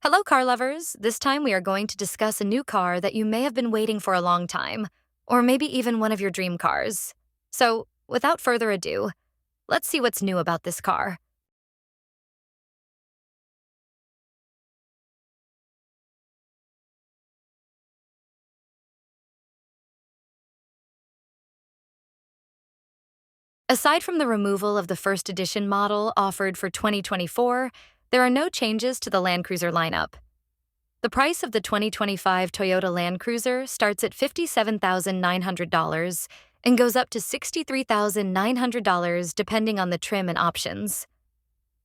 Hello, car lovers. This time we are going to discuss a new car that you may have been waiting for a long time, or maybe even one of your dream cars. So, without further ado, let's see what's new about this car. Aside from the removal of the first edition model offered for 2024, there are no changes to the Land Cruiser lineup. The price of the 2025 Toyota Land Cruiser starts at $57,900 and goes up to $63,900 depending on the trim and options.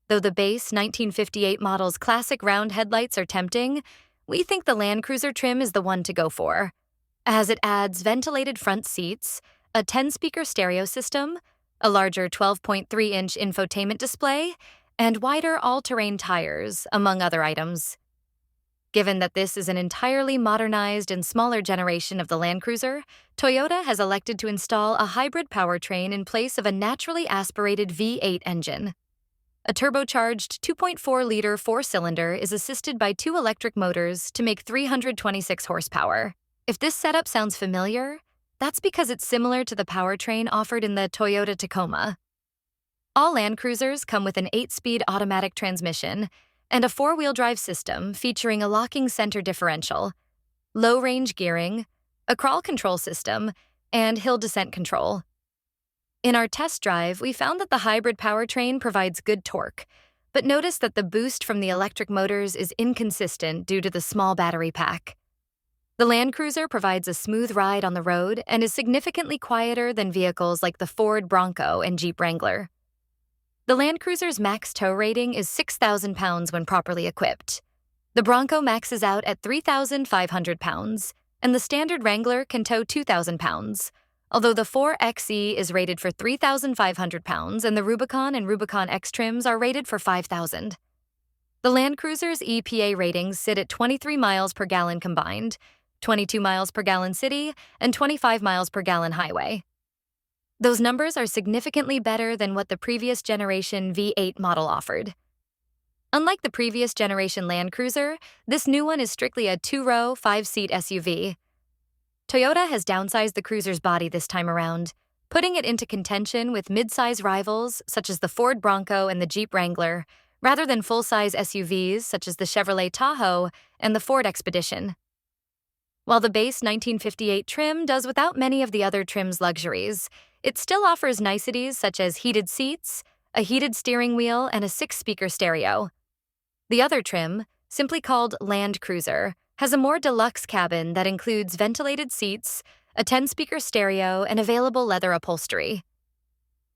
Though the base 1958 model's classic round headlights are tempting, we think the Land Cruiser trim is the one to go for, as it adds ventilated front seats, a 10-speaker stereo system, a larger 12.3-inch infotainment display, and wider all-terrain tires, among other items. Given that this is an entirely modernized and smaller generation of the Land Cruiser, Toyota has elected to install a hybrid powertrain in place of a naturally aspirated V8 engine. A turbocharged 2.4-liter four-cylinder is assisted by two electric motors to make 326 horsepower. If this setup sounds familiar, that's because it's similar to the powertrain offered in the Toyota Tacoma. All Land Cruisers come with an 8-speed automatic transmission and a four-wheel drive system featuring a locking center differential, low-range gearing, a crawl control system, and hill descent control. In our test drive, we found that the hybrid powertrain provides good torque, but noticed that the boost from the electric motors is inconsistent due to the small battery pack. The Land Cruiser provides a smooth ride on the road and is significantly quieter than vehicles like the Ford Bronco and Jeep Wrangler. The Land Cruiser's max tow rating is 6,000 pounds when properly equipped. The Bronco maxes out at 3,500 pounds, and the standard Wrangler can tow 2,000 pounds, although the 4xe is rated for 3,500 pounds and the Rubicon and Rubicon X trims are rated for 5,000. The Land Cruiser's EPA ratings sit at 23 miles per gallon combined, 22 miles per gallon city, and 25 miles per gallon highway. Those numbers are significantly better than what the previous generation V8 model offered. Unlike the previous generation Land Cruiser, this new one is strictly a two-row, five-seat SUV. Toyota has downsized the Cruiser's body this time around, putting it into contention with mid-size rivals such as the Ford Bronco and the Jeep Wrangler, rather than full-size SUVs such as the Chevrolet Tahoe and the Ford Expedition. While the base 1958 trim does without many of the other trim's luxuries, it still offers niceties such as heated seats, a heated steering wheel, and a 6-speaker stereo. The other trim, simply called Land Cruiser, has a more deluxe cabin that includes ventilated seats, a 10-speaker stereo, and available leather upholstery.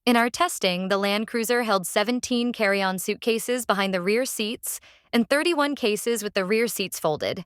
In our testing, the Land Cruiser held 17 carry-on suitcases behind the rear seats and 31 cases with the rear seats folded.